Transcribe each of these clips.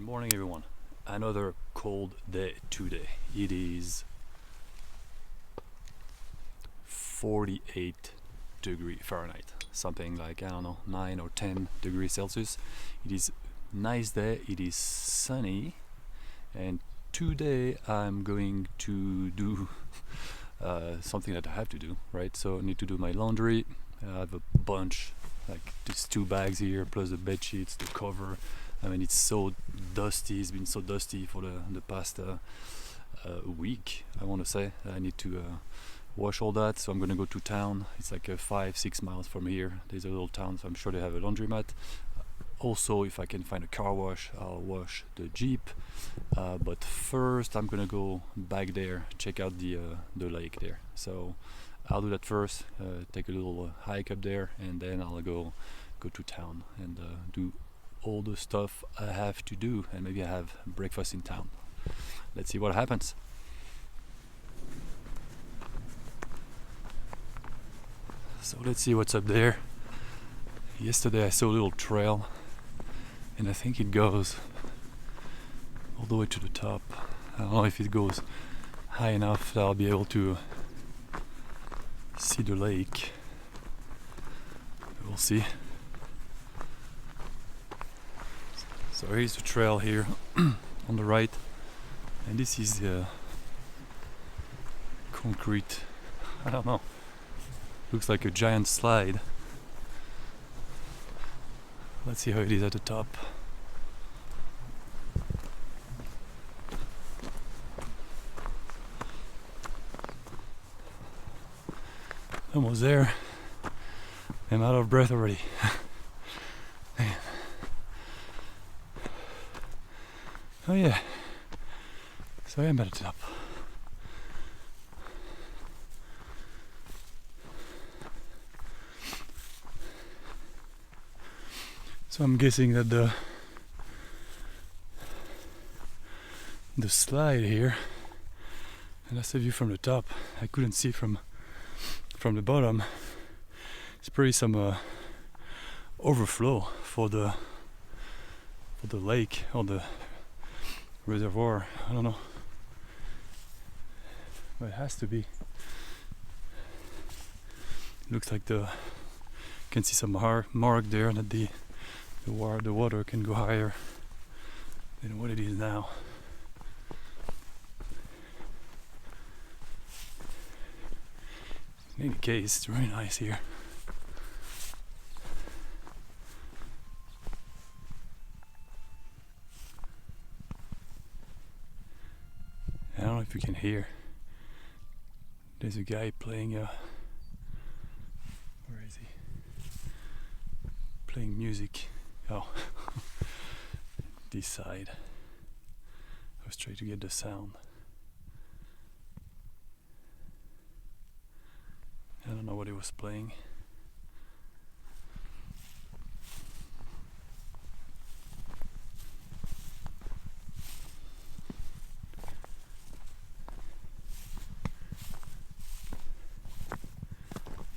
Morning everyone. Another cold day today. It is 48 degree Fahrenheit, something like, I don't know, 9 or 10 degrees Celsius. It is nice day, it is sunny, and today I'm going to do something that I have to do, right? So I need to do my laundry. I have a bunch, like these 2 bags here, plus the bed sheets, the cover. I mean, it's so dusty. It's been so dusty for the past week, I want to say. I need to wash all that, so I'm gonna go to town. It's like 5-6 miles from here. There's a little town, so I'm sure they have a laundromat. Also, if I can find a car wash, I'll wash the Jeep. But first, I'm gonna go back there, check out the lake there. So I'll do that first. Take a little hike up there, and then I'll go to town and do all the stuff I have to do, and maybe I have breakfast in town. Let's see what happens. So let's see what's up there. Yesterday I saw a little trail, and I think it goes all the way to the top. I don't know if it goes high enough that I'll be able to see the lake. We'll see. So here's the trail here on the right, and this is the concrete, I don't know, looks like a giant slide. Let's see how it is at the top. Almost there. I'm out of breath already. Man. Oh yeah, so I am at the top. So I'm guessing that the slide here, and that's the view from the top. I couldn't see from the bottom. It's probably some overflow for the lake or the reservoir. I don't know, but it has to be. Looks like you can see some mark there that the water can go higher than what it is now. In any case, it's really nice here. I don't know if you can hear. There's a guy playing where is he? Playing music. Oh, this side. I was trying to get the sound. I don't know what he was playing.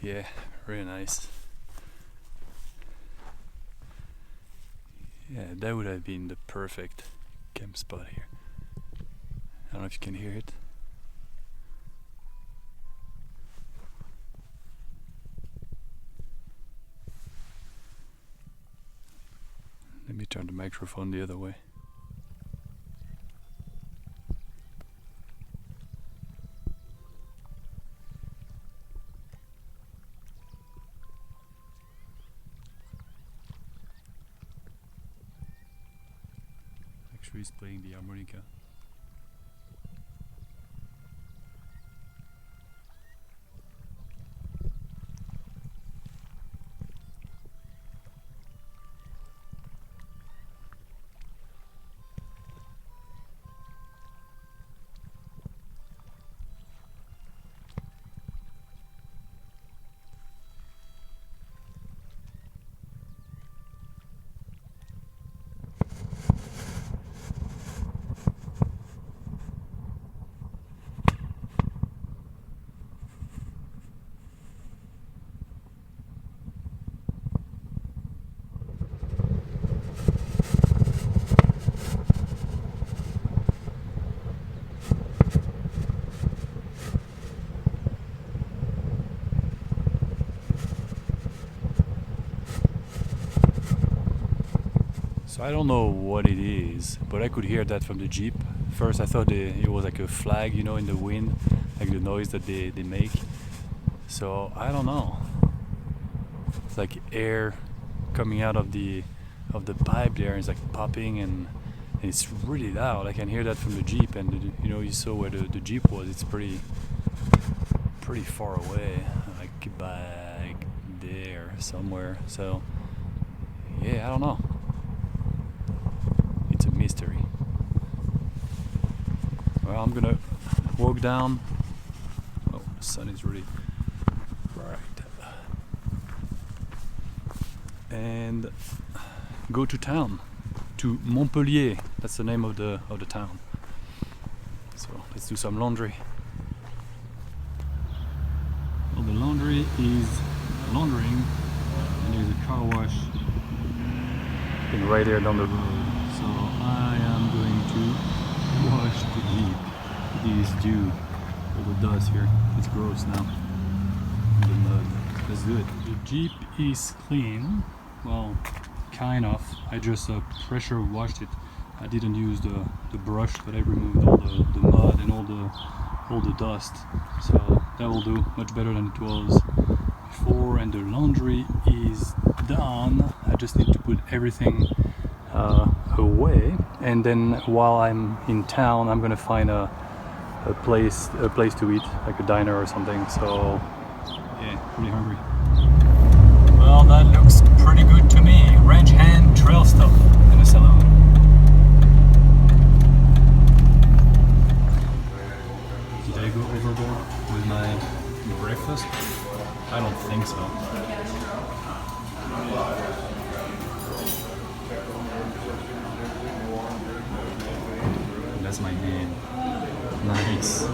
Yeah, really nice. Yeah, that would have been the perfect camp spot here. I don't know if you can hear it. Let me turn the microphone the other way. Actually, he's playing the harmonica. So I don't know what it is, but I could hear that from the Jeep. First I thought it was like a flag, you know, in the wind, like the noise that they make. So I don't know. It's like air coming out of the pipe there. It's like popping and it's really loud. I can hear that from the Jeep, and you know, you saw where the Jeep was. It's pretty far away, like back there somewhere. So yeah, I don't know. It's a mystery. Well, I'm gonna walk down. Oh, the sun is really bright. And go to town, to Montpellier. That's the name of the town. So let's do some laundry. Well, the laundry is laundering, and there's a car wash right there down the road. So I am going to wash the Jeep. It is due. All the dust here. It's gross now. The mud. That's good. The Jeep is clean. Well, kind of. I just pressure washed it. I didn't use the brush, but I removed all the mud and all the dust. So that will do much better than it was before. And the laundry is done. I just need to put everything away, and then while I'm in town, I'm gonna find a place to eat, like a diner or something. So yeah, really hungry. Well, that looks pretty good to me. Ranch hand trail stuff in a saloon. Did I go overboard with my breakfast? I don't think so. That's my name. Nice.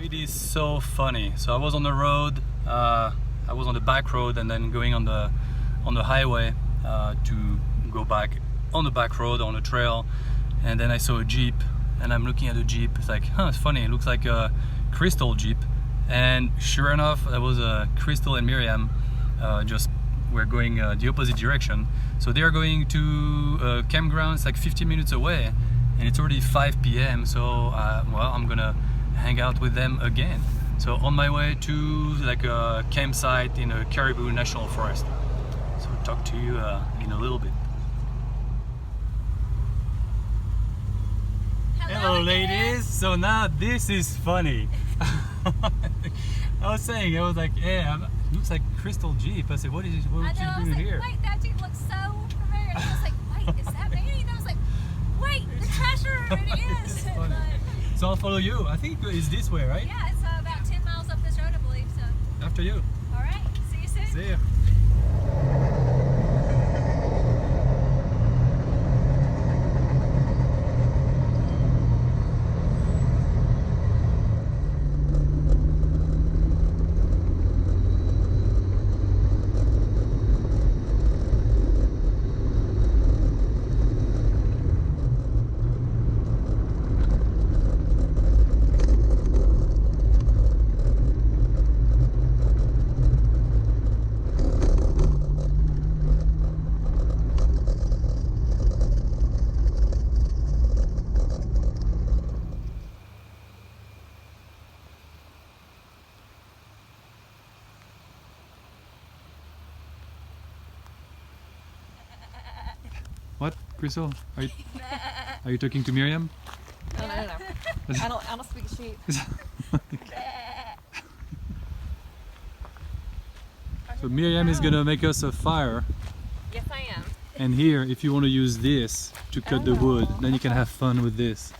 It is so funny. So I was on the road, I was on the back road, and then going on the highway to go back on the back road on the trail, and then I saw a Jeep, and I'm looking at the Jeep. It's like, huh, it's funny. It looks like a Crystal Jeep, and sure enough, that was Crystal and Miriam. Just we're going the opposite direction. So they are going to campgrounds like 15 minutes away, and it's already 5 p.m. So well, I'm gonna hang out with them again. So on my way to like a campsite in a Caribou National Forest. So talk to you in a little bit. Hello ladies! So now this is funny. I was saying, I was like, yeah, it looks like Crystal Jeep. I said, what is what you doing here? Wait, that Jeep looks so familiar. And I was like, wait, is that me? And I was like, wait, the treasure, it is. So I'll follow you. I think it's this way, right? Yeah, it's about 10 miles up this road, I believe. So. After you. All right, see you soon. See ya. What, Crystal? Are you talking to Miriam? No. I don't speak sheep. So Miriam is gonna make us a fire. Yes, I am. And here, if you want to use this to cut the wood, then you can have fun with this.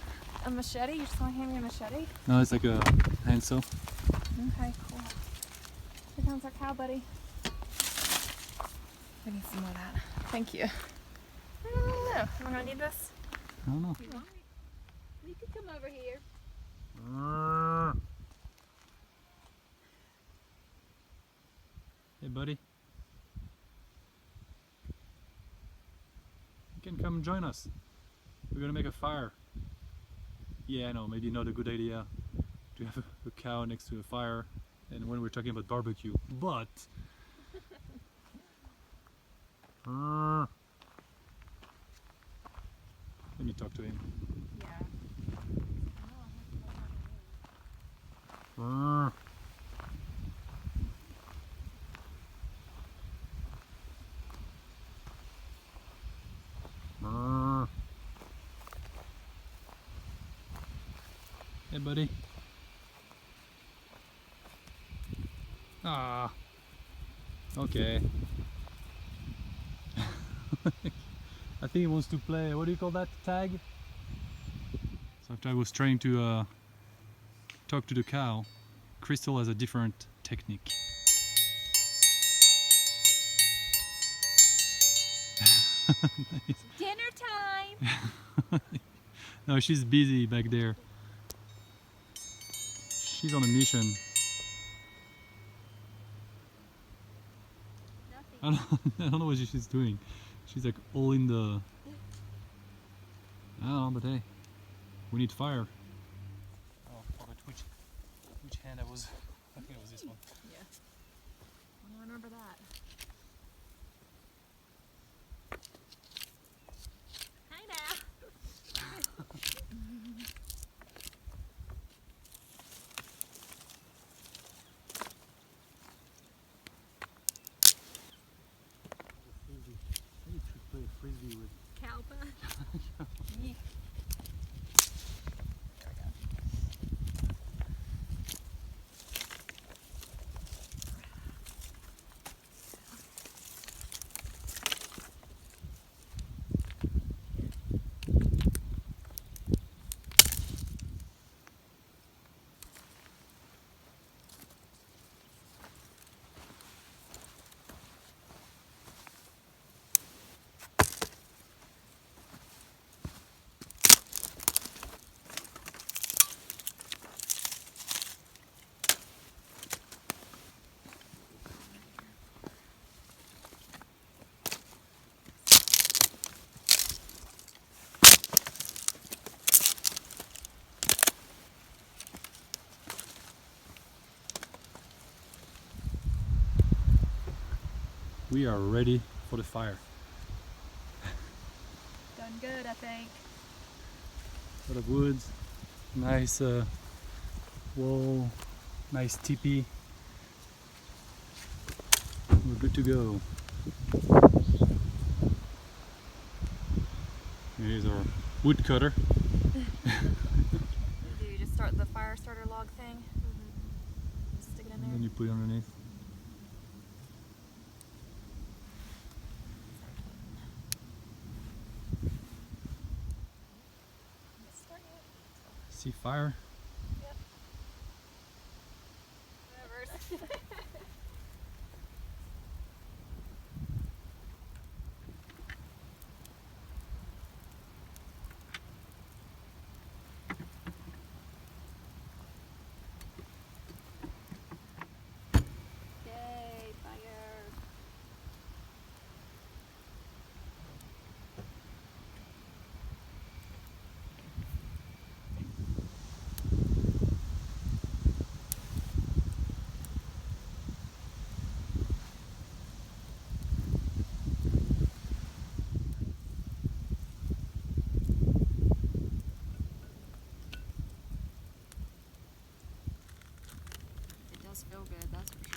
A machete? You just want to hand me a machete? No, it's like a handsaw. Okay, cool. Here comes our cow buddy. We need some more of that. Thank you. I don't know. Am I gonna need this? I don't know. You could come over here. Hey, buddy. You can come join us. We're gonna make a fire. Yeah, I know, maybe not a good idea to have a cow next to a fire and when we're talking about barbecue, but let me talk to him. Yeah. Hey, buddy. Ah. Okay. I think he wants to play, what do you call that, tag? So after I was trying to talk to the cow, Crystal has a different technique. Dinner time! No, she's busy back there. She's on a mission. Nothing. I don't know what she's doing. She's like all in the... I don't know, but hey, we need fire. Oh, forgot which hand I was... I think it was this one. Yeah. I remember that. Hi now. Maybe you should play frisbee with... Cowpa. Yeah. We are ready for the fire. Done good, I think. A lot of woods, nice wall, nice teepee. We're good to go. Here's our wood cutter. Do you just start the fire starter log thing? Just stick it in And there. then you put it underneath. Start it. See fire? Yep. Whatever. Yay, fire. It does feel good, that's for sure.